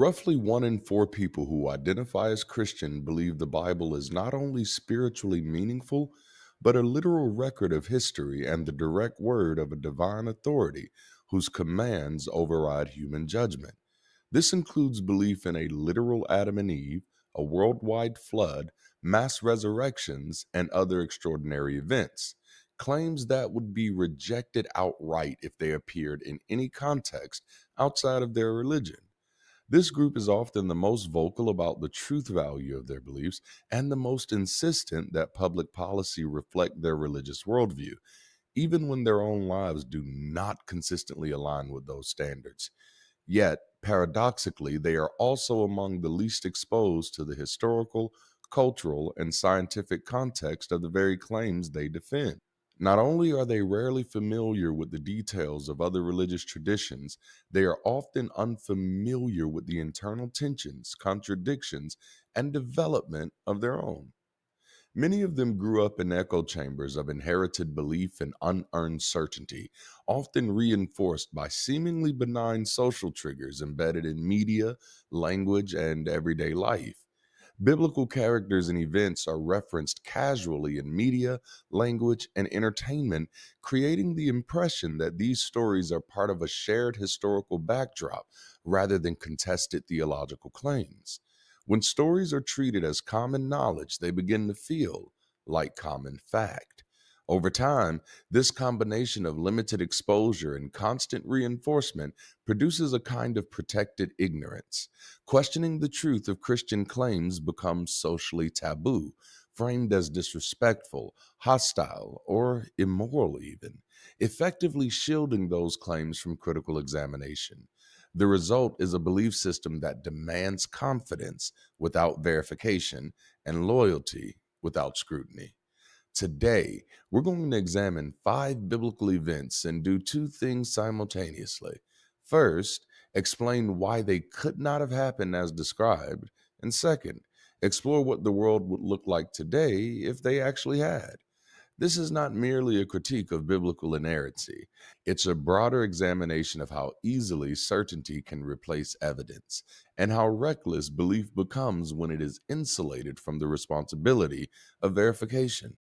Roughly 1 in 4 people who identify as Christian believe the Bible is not only spiritually meaningful, but a literal record of history and the direct word of a divine authority whose commands override human judgment. This includes belief in a literal Adam and Eve, a worldwide flood, mass resurrections, and other extraordinary events. Claims that would be rejected outright if they appeared in any context outside of their religion. This group is often the most vocal about the truth value of their beliefs and the most insistent that public policy reflect their religious worldview, even when their own lives do not consistently align with those standards. Yet, paradoxically, they are also among the least exposed to the historical, cultural, and scientific context of the very claims they defend. Not only are they rarely familiar with the details of other religious traditions, they are often unfamiliar with the internal tensions, contradictions, and development of their own. Many of them grew up in echo chambers of inherited belief and unearned certainty, often reinforced by seemingly benign social triggers embedded in media, language, and everyday life. Biblical characters and events are referenced casually in media, language, and entertainment, creating the impression that these stories are part of a shared historical backdrop rather than contested theological claims. When stories are treated as common knowledge, they begin to feel like common fact. Over time, this combination of limited exposure and constant reinforcement produces a kind of protected ignorance. Questioning the truth of Christian claims becomes socially taboo, framed as disrespectful, hostile, or immoral, even, effectively shielding those claims from critical examination. The result is a belief system that demands confidence without verification and loyalty without scrutiny. Today, we're going to examine 5 biblical events and do 2 things simultaneously. First, explain why they could not have happened as described, and second, explore what the world would look like today if they actually had. This is not merely a critique of biblical inerrancy, it's a broader examination of how easily certainty can replace evidence, and how reckless belief becomes when it is insulated from the responsibility of verification.